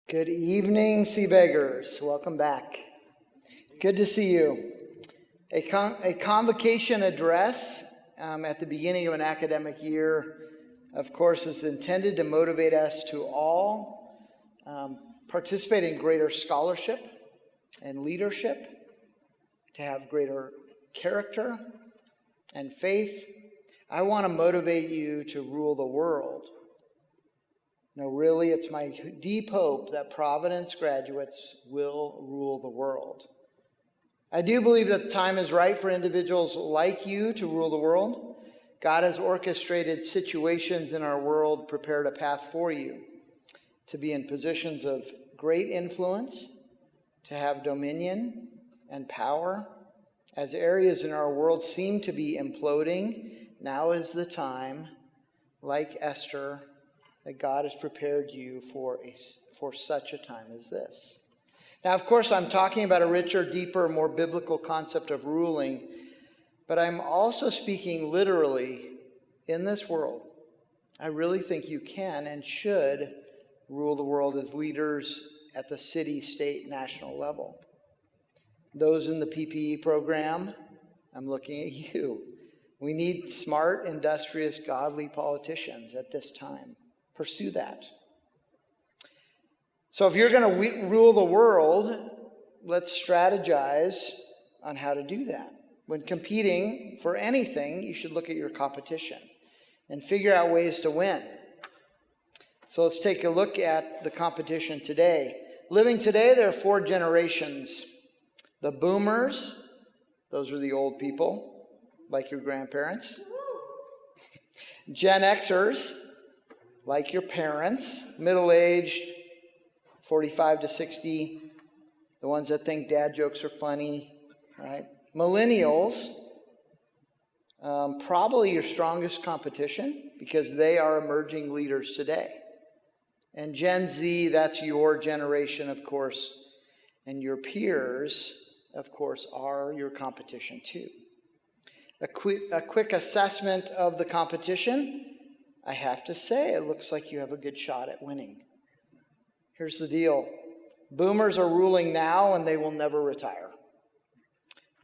Good evening, sea beggars. Welcome back. Good to see you. A convocation address at the beginning of an academic year, of course, is intended to motivate us to all participate in greater scholarship and leadership, to have greater character and faith. I want to motivate you to rule the world. No, really, it's my deep hope that Providence graduates will rule the world. I do believe that the time is right for individuals like you to rule the world. God has orchestrated situations in our world, prepared a path for you to be in positions of great influence, to have dominion and power. As areas in our world seem to be imploding, now is the time, like Esther, that God has prepared you for such a time as this. Now, of course, I'm talking about a richer, deeper, more biblical concept of ruling, but I'm also speaking literally in this world. I really think you can and should rule the world as leaders at the city, state, national level. Those in the PPE program, I'm looking at you. We need smart, industrious, godly politicians at this time. Pursue that. So if you're going to rule the world, let's strategize on how to do that. When competing for anything, you should look at your competition and figure out ways to win. So let's take a look at the competition today. Living today, there are 4 generations. The boomers, those are the old people, like your grandparents. Gen Xers, like your parents, middle-aged, 45 to 60, the ones that think dad jokes are funny, right? Millennials, probably your strongest competition because they are emerging leaders today. And Gen Z, that's your generation, of course, and your peers, of course, are your competition too. A quick assessment of the competition. I have to say, it looks like you have a good shot at winning. Here's the deal. Boomers are ruling now and they will never retire.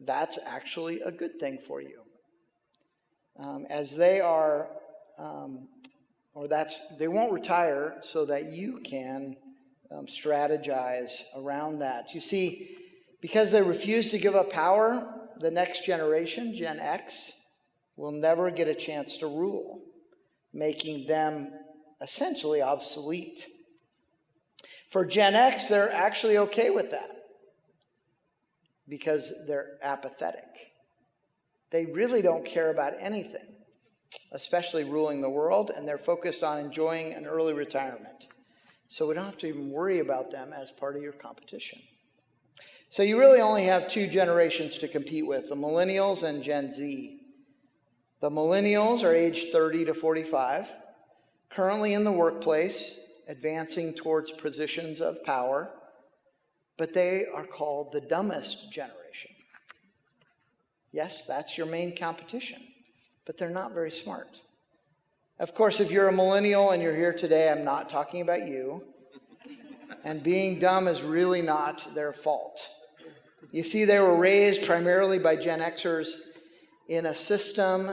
That's actually a good thing for you. As they are, they won't retire so that you can strategize around that. You see, because they refuse to give up power, the next generation, Gen X, will never get a chance to rule, making them essentially obsolete. For Gen X, they're actually okay with that because they're apathetic. They really don't care about anything, especially ruling the world, and they're focused on enjoying an early retirement. So we don't have to even worry about them as part of your competition. So you really only have 2 generations to compete with, the millennials and Gen Z. The millennials are aged 30 to 45, currently in the workplace, advancing towards positions of power, but they are called the dumbest generation. Yes, that's your main competition, but they're not very smart. Of course, if you're a millennial and you're here today, I'm not talking about you, and being dumb is really not their fault. You see, they were raised primarily by Gen Xers in a system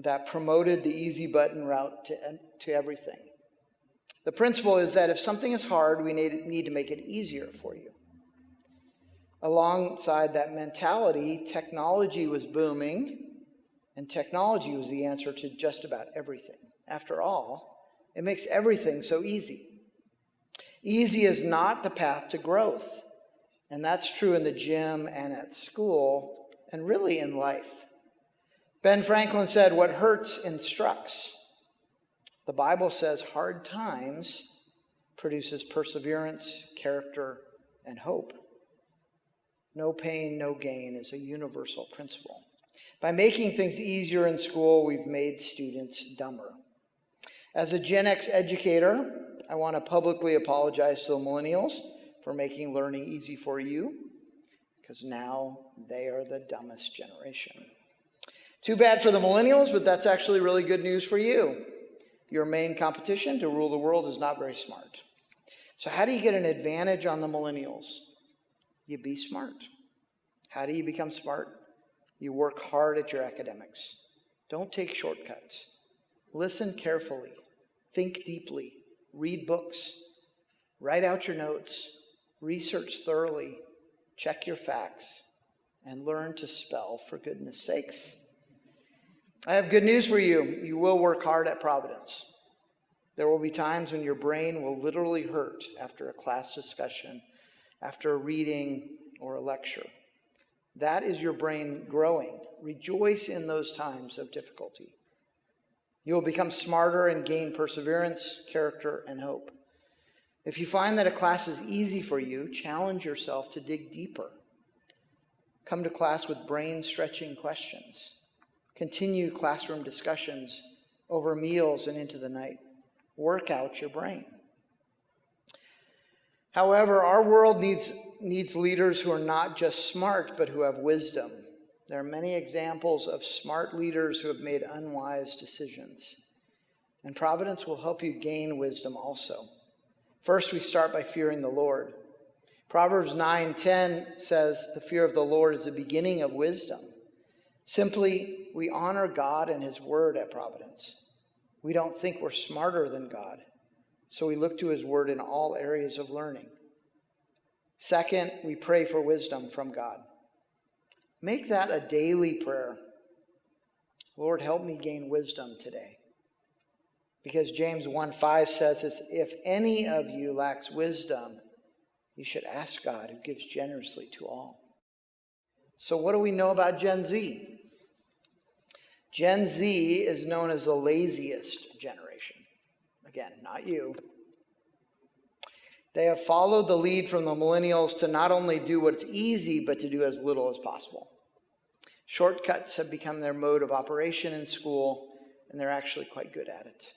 that promoted the easy button route to everything. The principle is that if something is hard, we need to make it easier for you. Alongside that mentality, technology was booming, and technology was the answer to just about everything. After all, it makes everything so easy. Easy is not the path to growth, and that's true in the gym and at school, and really in life. Ben Franklin said, "What hurts instructs." The Bible says hard times produces perseverance, character, and hope. No pain, no gain is a universal principle. By making things easier in school, we've made students dumber. As a Gen X educator, I want to publicly apologize to the millennials for making learning easy for you, because now they are the dumbest generation. Too bad for the millennials, but that's actually really good news for you. Your main competition to rule the world is not very smart. So how do you get an advantage on the millennials? You be smart. How do you become smart? You work hard at your academics. Don't take shortcuts. Listen carefully. Think deeply. Read books. Write out your notes. Research thoroughly. Check your facts. And learn to spell for goodness sakes. I have good news for you. You will work hard at Providence. There will be times when your brain will literally hurt after a class discussion, after a reading or a lecture. That is your brain growing. Rejoice in those times of difficulty. You will become smarter and gain perseverance, character, and hope. If you find that a class is easy for you, challenge yourself to dig deeper. Come to class with brain-stretching questions. Continue classroom discussions over meals and into the night. Work out your brain. However, our world needs leaders who are not just smart, but who have wisdom. There are many examples of smart leaders who have made unwise decisions. And Providence will help you gain wisdom also. First, we start by fearing the Lord. Proverbs 9:10 says, "The fear of the Lord is the beginning of wisdom." Simply, we honor God and his word at Providence. We don't think we're smarter than God, so we look to his word in all areas of learning. Second, we pray for wisdom from God. Make that a daily prayer. Lord, help me gain wisdom today. Because James 1:5 says, if any of you lacks wisdom, you should ask God, who gives generously to all. So what do we know about Gen Z? Gen Z is known as the laziest generation. Again, not you. They have followed the lead from the millennials to not only do what's easy, but to do as little as possible. Shortcuts have become their mode of operation in school, and they're actually quite good at it.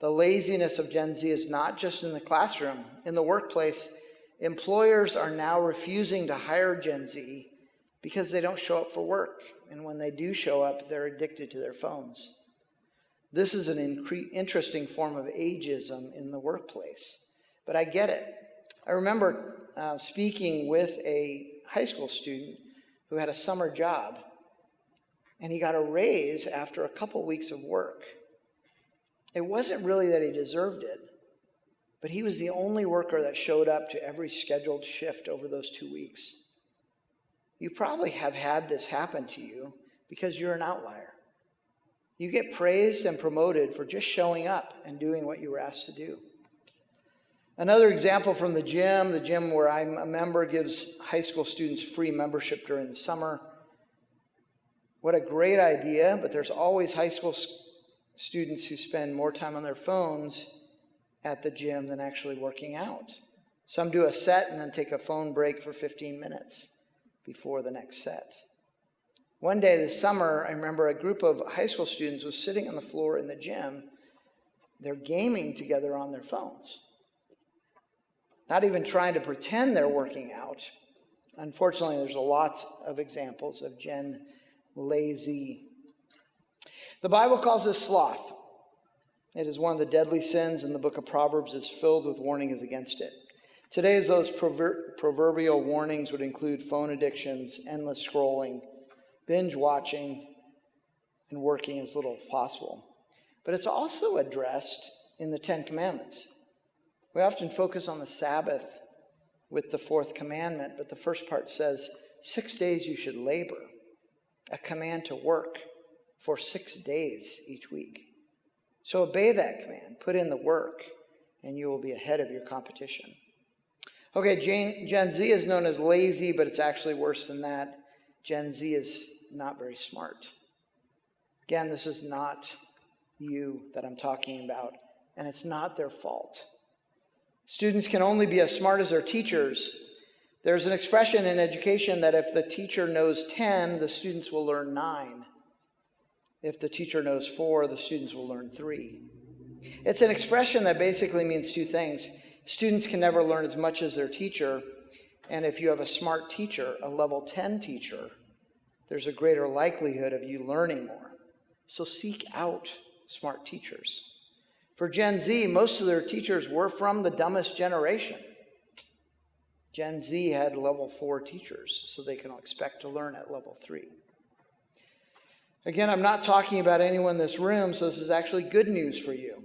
The laziness of Gen Z is not just in the classroom. In the workplace, employers are now refusing to hire Gen Z because they don't show up for work. And when they do show up, they're addicted to their phones. This is an interesting form of ageism in the workplace. But I get it. I remember speaking with a high school student who had a summer job, and he got a raise after a couple weeks of work. It wasn't really that he deserved it, but he was the only worker that showed up to every scheduled shift over those 2 weeks. You probably have had this happen to you because you're an outlier. You get praised and promoted for just showing up and doing what you were asked to do. Another example from the gym where I'm a member gives high school students free membership during the summer. What a great idea, but there's always high school students who spend more time on their phones at the gym than actually working out. Some do a set and then take a phone break for 15 minutes before the next set. One day this summer, I remember a group of high school students was sitting on the floor in the gym. They're gaming together on their phones. Not even trying to pretend they're working out. Unfortunately, there's a lot of examples of Gen lazy. The Bible calls this sloth. It is one of the deadly sins, and the book of Proverbs is filled with warnings against it. Today's those proverbial warnings would include phone addictions, endless scrolling, binge watching, and working as little as possible. But it's also addressed in the Ten Commandments. We often focus on the Sabbath with the fourth commandment, but the first part says 6 days you should labor, a command to work for 6 days each week. So obey that command, put in the work, and you will be ahead of your competition. Okay, Gen Z is known as lazy, but it's actually worse than that. Gen Z is not very smart. Again, this is not you that I'm talking about, and it's not their fault. Students can only be as smart as their teachers. There's an expression in education that if the teacher knows 10, the students will learn 9. If the teacher knows 4, the students will learn 3. It's an expression that basically means two things. Students can never learn as much as their teacher, and if you have a smart teacher, a level 10 teacher, there's a greater likelihood of you learning more. So seek out smart teachers. For Gen Z, most of their teachers were from the dumbest generation. Gen Z had level 4 teachers, so they can expect to learn at level 3. Again, I'm not talking about anyone in this room, so this is actually good news for you.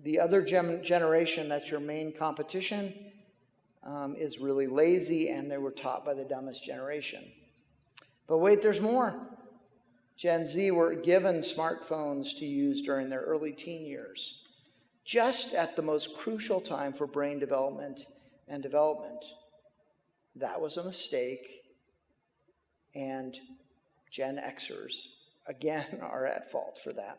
The other generation, that's your main competition, is really lazy, and they were taught by the dumbest generation. But wait, there's more. Gen Z were given smartphones to use during their early teen years, just at the most crucial time for brain development and development. That was a mistake, and Gen Xers, again, are at fault for that.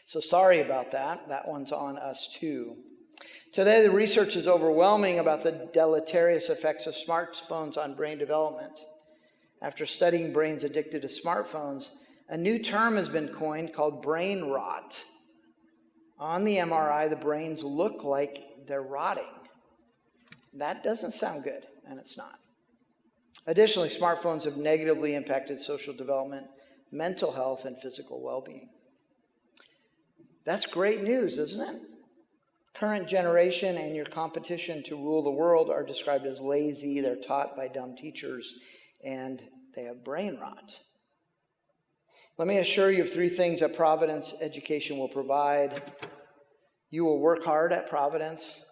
So sorry about that. That one's on us too. Today, the research is overwhelming about the deleterious effects of smartphones on brain development. After studying brains addicted to smartphones, a new term has been coined called brain rot. On the MRI, the brains look like they're rotting. That doesn't sound good, and it's not. Additionally, smartphones have negatively impacted social development, mental health, and physical well-being. That's great news, isn't it? Current generation and your competition to rule the world are described as lazy, they're taught by dumb teachers, and they have brain rot. Let me assure you of 3 things that Providence Education will provide. You will work hard at Providence.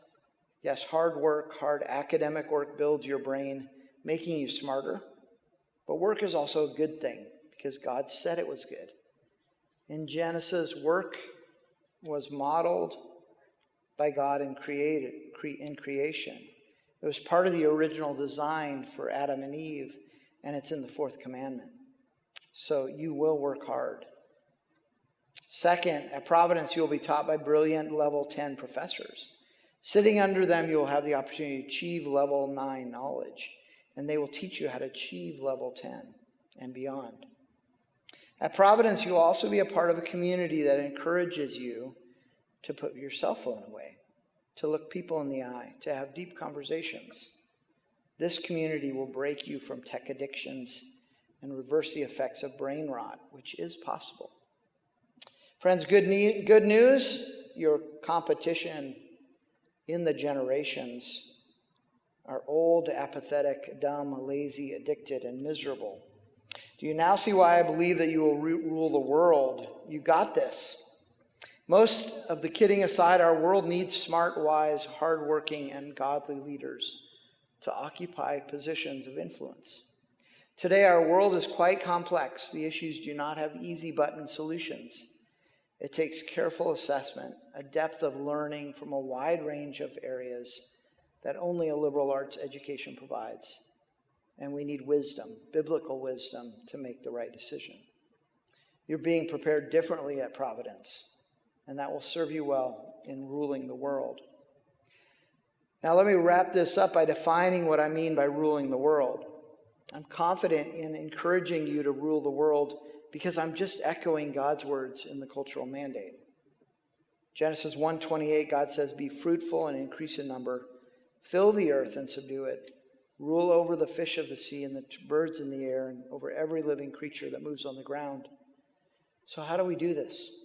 Yes, hard work, hard academic work builds your brain, making you smarter. But work is also a good thing because God said it was good. In Genesis, work was modeled by God in creation. It was part of the original design for Adam and Eve, and it's in the 4th commandment. So you will work hard. Second, at Providence, you will be taught by brilliant level 10 professors. Sitting under them, you will have the opportunity to achieve level 9 knowledge, and they will teach you how to achieve level 10 and beyond. At Providence, you will also be a part of a community that encourages you to put your cell phone away, to look people in the eye, to have deep conversations. This community will break you from tech addictions and reverse the effects of brain rot, which is possible. Friends, good news, your competition in the generations are old, apathetic, dumb, lazy, addicted, and miserable. Do you now see why I believe that you will rule the world? You got this. Most of the kidding aside, our world needs smart, wise, hardworking, and godly leaders to occupy positions of influence. Today, our world is quite complex. The issues do not have easy button solutions. It takes careful assessment, a depth of learning from a wide range of areas that only a liberal arts education provides. And we need wisdom, biblical wisdom, to make the right decision. You're being prepared differently at Providence, and that will serve you well in ruling the world. Now let me wrap this up by defining what I mean by ruling the world. I'm confident in encouraging you to rule the world because I'm just echoing God's words in the cultural mandate. Genesis 1:28, God says, "Be fruitful and increase in number, fill the earth and subdue it, rule over the fish of the sea and the birds in the air and over every living creature that moves on the ground." So how do we do this?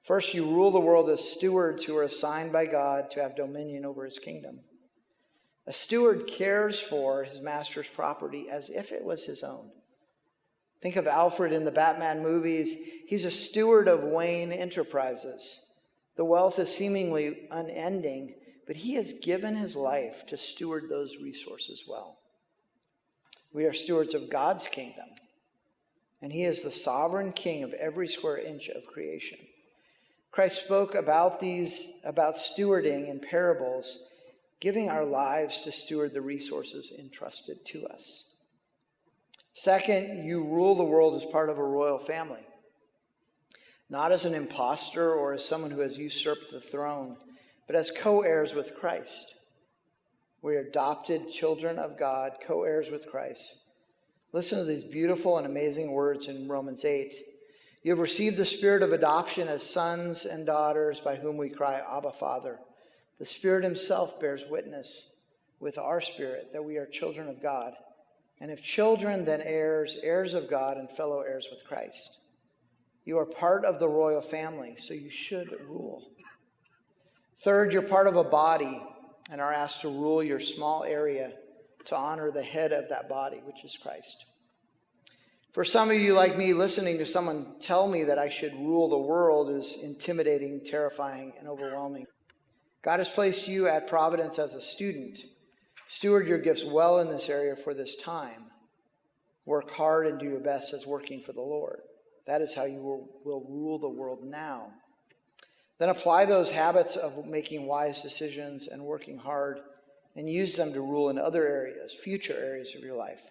First, you rule the world as stewards who are assigned by God to have dominion over his kingdom. A steward cares for his master's property as if it was his own. Think of Alfred in the Batman movies. He's a steward of Wayne Enterprises. The wealth is seemingly unending, but he has given his life to steward those resources well. We are stewards of God's kingdom, and he is the sovereign king of every square inch of creation. Christ spoke about stewarding in parables, giving our lives to steward the resources entrusted to us. Second, you rule the world as part of a royal family, not as an imposter or as someone who has usurped the throne, but as co-heirs with Christ. We are adopted children of God, co-heirs with Christ. Listen to these beautiful and amazing words in Romans 8. You have received the spirit of adoption as sons and daughters by whom we cry, Abba, Father. The Spirit himself bears witness with our spirit that we are children of God. And if children, then heirs, heirs of God and fellow heirs with Christ. You are part of the royal family, so you should rule. Third, you're part of a body and are asked to rule your small area to honor the head of that body, which is Christ. For some of you like me, listening to someone tell me that I should rule the world is intimidating, terrifying, and overwhelming. God has placed you at Providence as a student. Steward your gifts well in this area for this time. Work hard and do your best as working for the Lord. That is how you will rule the world now. Then apply those habits of making wise decisions and working hard and use them to rule in other areas, future areas of your life.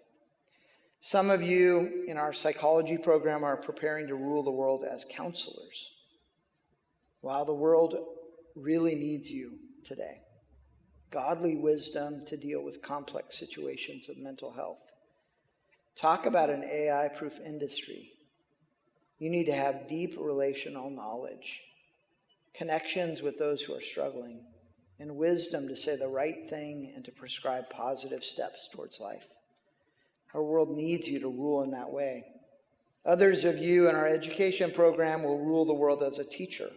Some of you in our psychology program are preparing to rule the world as counselors. Wow, the world really needs you today. Godly wisdom to deal with complex situations of mental health. Talk about an AI-proof industry. You need to have deep relational knowledge, connections with those who are struggling, and wisdom to say the right thing and to prescribe positive steps towards life. Our world needs you to rule in that way. Others of you in our education program will rule the world as a teacher.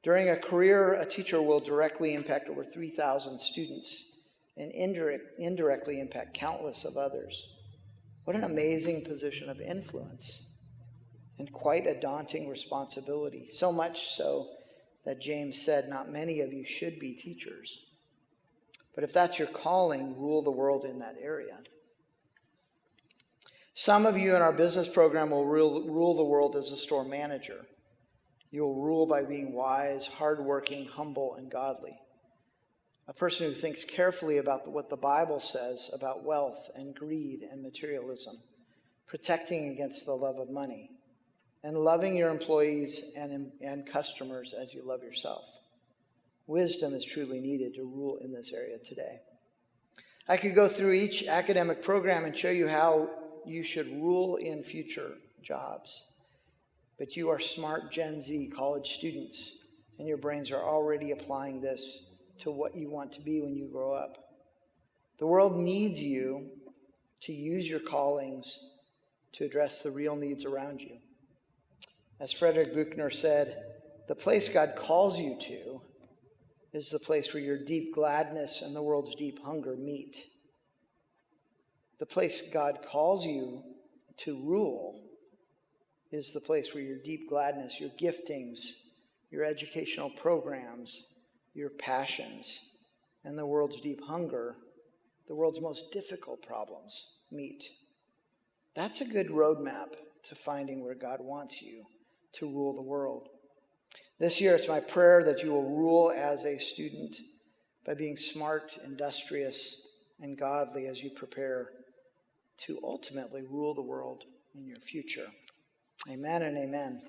During a career, a teacher will directly impact over 3,000 students and indirectly impact countless of others. What an amazing position of influence and quite a daunting responsibility. So much so that James said, not many of you should be teachers. But if that's your calling, rule the world in that area. Some of you in our business program will rule the world as a store manager. You will rule by being wise, hardworking, humble, and godly. A person who thinks carefully about what the Bible says about wealth and greed and materialism, protecting against the love of money, and loving your employees and customers as you love yourself. Wisdom is truly needed to rule in this area today. I could go through each academic program and show you how you should rule in future jobs. But you are smart Gen Z college students, and your brains are already applying this to what you want to be when you grow up. The world needs you to use your callings to address the real needs around you. As Frederick Buechner said, the place God calls you to is the place where your deep gladness and the world's deep hunger meet. The place God calls you to rule is the place where your deep gladness, your giftings, your educational programs, your passions, and the world's deep hunger, the world's most difficult problems, meet. That's a good roadmap to finding where God wants you to rule the world. This year, it's my prayer that you will rule as a student by being smart, industrious, and godly as you prepare to ultimately rule the world in your future. Amen and amen.